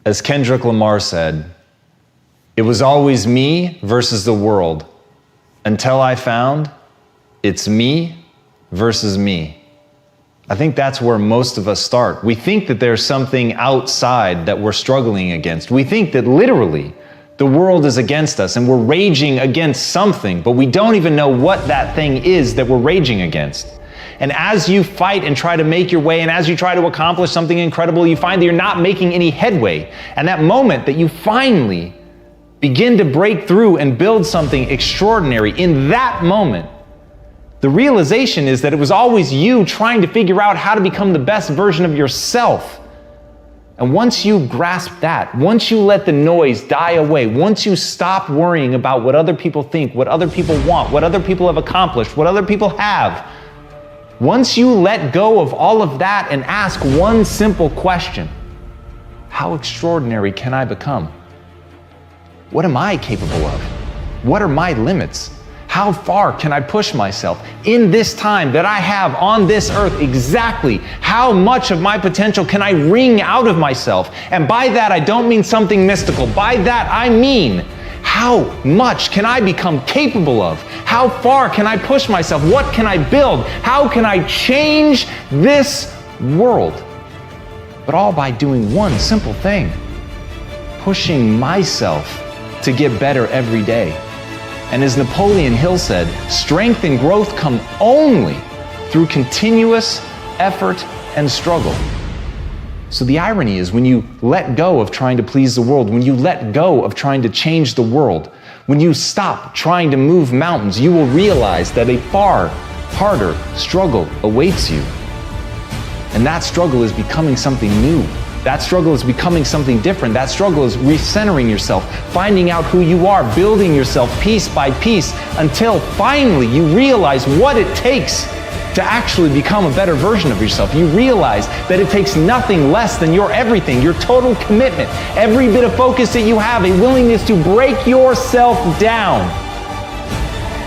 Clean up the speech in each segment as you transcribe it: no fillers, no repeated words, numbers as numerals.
As Kendrick Lamar said, it was always me versus the world until I found it's me versus me. I think that's where most of us start. We think that there's something outside that we're struggling against. We think that literally the world is against us and we're raging against something, but we don't even know what that thing is that we're raging against. And as you fight and try to make your way, and as you try to accomplish something incredible, you find that you're not making any headway. And that moment that you finally begin to break through and build something extraordinary, in that moment, the realization is that it was always you trying to figure out how to become the best version of yourself. And once you grasp that, once you let the noise die away, once you stop worrying about what other people think, what other people want, what other people have accomplished, what other people have, once you let go of all of that and ask one simple question, how extraordinary can I become? What am I capable of? What are my limits? How far can I push myself in this time that I have on this earth? Exactly how much of my potential can I wring out of myself? And by that, I don't mean something mystical. By that, I mean, how much can I become capable of? How far can I push myself? What can I build? How can I change this world? But all by doing one simple thing, pushing myself to get better every day. And as Napoleon Hill said, strength and growth come only through continuous effort and struggle. So the irony is, when you let go of trying to please the world, when you let go of trying to change the world, when you stop trying to move mountains, you will realize that a far harder struggle awaits you. And that struggle is becoming something new. That struggle is becoming something different. That struggle is recentering yourself, finding out who you are, building yourself piece by piece until finally you realize what it takes to actually become a better version of yourself. You realize that it takes nothing less than your everything, your total commitment, every bit of focus that you have, a willingness to break yourself down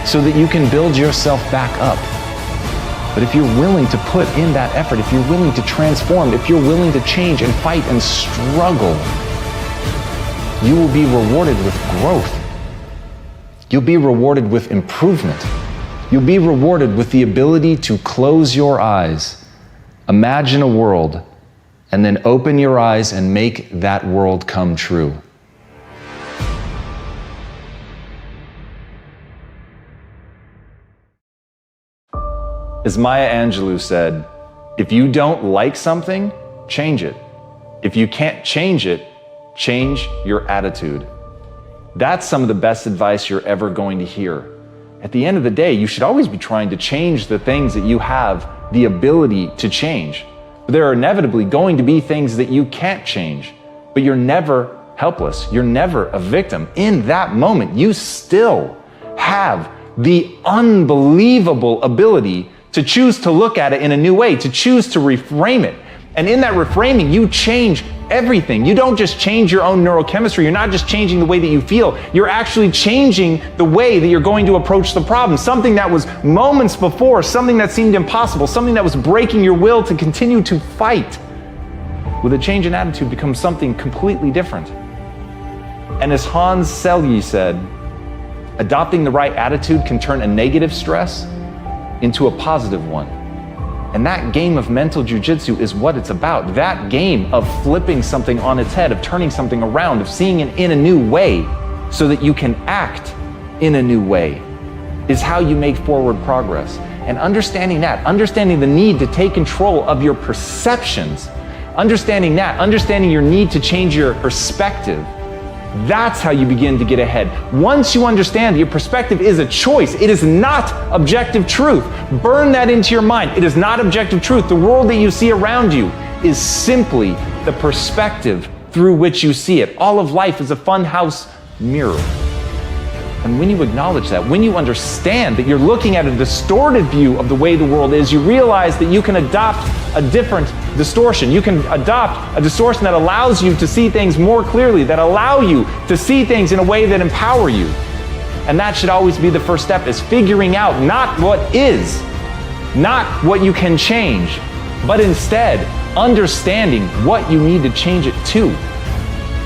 so that you can build yourself back up. But if you're willing to put in that effort, if you're willing to transform, if you're willing to change and fight and struggle, you will be rewarded with growth. You'll be rewarded with improvement. You'll be rewarded with the ability to close your eyes, imagine a world, and then open your eyes and make that world come true. As Maya Angelou said, if you don't like something, change it. If you can't change it, change your attitude. That's some of the best advice you're ever going to hear. At the end of the day, you should always be trying to change the things that you have the ability to change. But there are inevitably going to be things that you can't change, but you're never helpless. You're never a victim. In that moment, you still have the unbelievable ability to choose to look at it in a new way, to choose to reframe it. And in that reframing, you change everything. You don't just change your own neurochemistry. You're not just changing the way that you feel. You're actually changing the way that you're going to approach the problem. Something that was moments before, something that seemed impossible, something that was breaking your will to continue to fight, with a change in attitude becomes something completely different. And as Hans Selye said, adopting the right attitude can turn a negative stress into a positive one. And that game of mental jujitsu is what it's about. That game of flipping something on its head, of turning something around, of seeing it in a new way so that you can act in a new way, is how you make forward progress. And understanding that, understanding the need to take control of your perceptions, understanding that, understanding your need to change your perspective, that's how you begin to get ahead. Once you understand that your perspective is a choice, it is not objective truth. Burn that into your mind. It is not objective truth. The world that you see around you is simply the perspective through which you see it. All of life is a funhouse mirror. And when you acknowledge that, when you understand that you're looking at a distorted view of the way the world is, you realize that you can adopt a different distortion. You can adopt a distortion that allows you to see things more clearly, that allow you to see things in a way that empower you. And that should always be the first step, is figuring out not what is, not what you can change, but instead understanding what you need to change it to.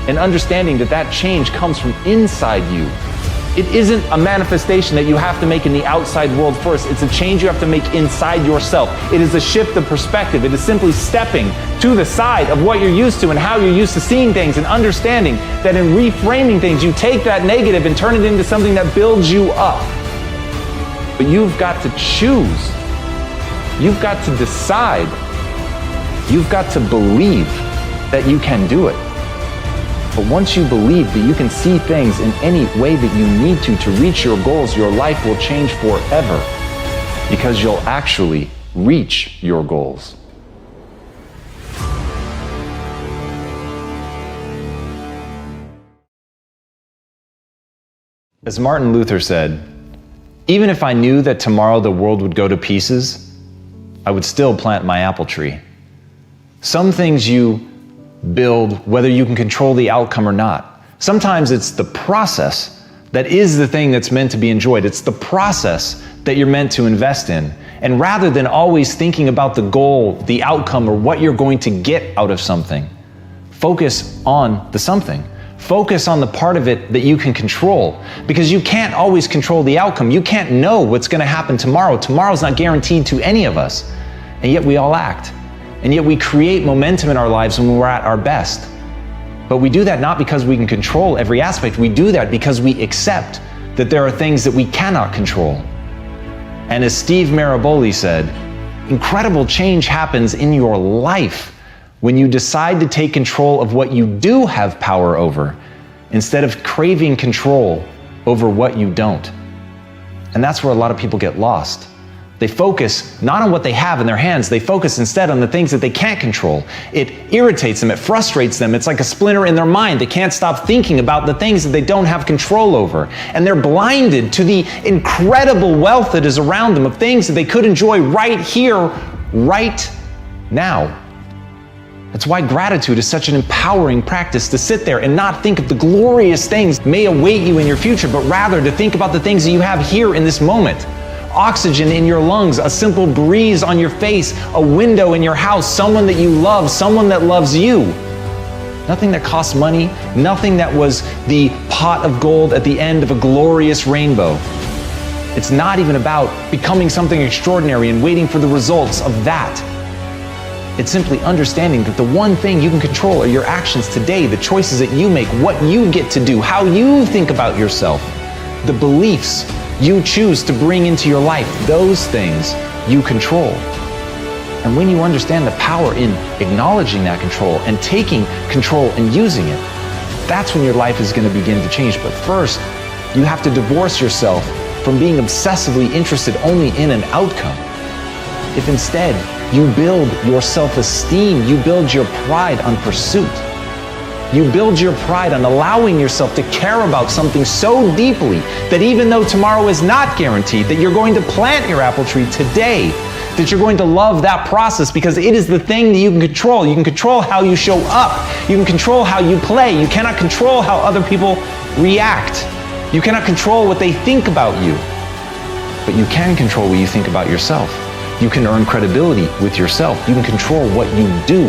and understanding that that change comes from inside you. It isn't a manifestation that you have to make in the outside world first. It's a change you have to make inside yourself. It is a shift of perspective. It is simply stepping to the side of what you're used to and how you're used to seeing things, and understanding that in reframing things, you take that negative and turn it into something that builds you up. But you've got to choose. You've got to decide. You've got to believe that you can do it. But once you believe that you can see things in any way that you need to reach your goals, your life will change forever, because you'll actually reach your goals. As Martin Luther said, even if I knew that tomorrow the world would go to pieces, I would still plant my apple tree. Some things you build whether you can control the outcome or not. Sometimes it's the process that is the thing that's meant to be enjoyed. It's the process that you're meant to invest in. And rather than always thinking about the goal, the outcome, or what you're going to get out of something, focus on the something. Focus on the part of it that you can control, because you can't always control the outcome. You can't know what's going to happen tomorrow. Tomorrow's not guaranteed to any of us, and yet we all act. And yet we create momentum in our lives when we're at our best. But we do that not because we can control every aspect. We do that because we accept that there are things that we cannot control. And as Steve Maraboli said, incredible change happens in your life when you decide to take control of what you do have power over, instead of craving control over what you don't. And that's where a lot of people get lost. They focus not on what they have in their hands, they focus instead on the things that they can't control. It irritates them, it frustrates them, it's like a splinter in their mind. They can't stop thinking about the things that they don't have control over. And they're blinded to the incredible wealth that is around them of things that they could enjoy right here, right now. That's why gratitude is such an empowering practice, to sit there and not think of the glorious things may await you in your future, but rather to think about the things that you have here in this moment. Oxygen in your lungs, a simple breeze on your face, a window in your house, someone that you love, someone that loves you. Nothing that costs money, nothing that was the pot of gold at the end of a glorious rainbow. It's not even about becoming something extraordinary and waiting for the results of that. It's simply understanding that the one thing you can control are your actions today, the choices that you make, what you get to do, how you think about yourself, the beliefs you choose to bring into your life. Those things you control. And when you understand the power in acknowledging that control and taking control and using it, that's when your life is going to begin to change. But first, you have to divorce yourself from being obsessively interested only in an outcome. If instead you build your self-esteem, you build your pride on pursuit. You build your pride on allowing yourself to care about something so deeply that even though tomorrow is not guaranteed, that you're going to plant your apple tree today, that you're going to love that process because it is the thing that you can control. You can control how you show up. You can control how you play. You cannot control how other people react. You cannot control what they think about you. But you can control what you think about yourself. You can earn credibility with yourself. You can control what you do.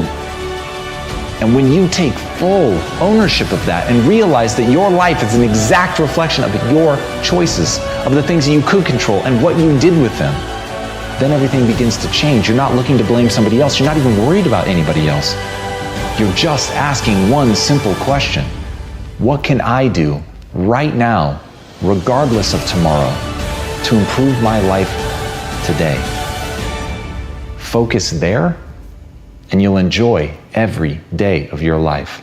And when you take full ownership of that and realize that your life is an exact reflection of your choices, of the things that you could control and what you did with them, then everything begins to change. You're not looking to blame somebody else. You're not even worried about anybody else. You're just asking one simple question. What can I do right now, regardless of tomorrow, to improve my life today? Focus there, and you'll enjoy every day of your life.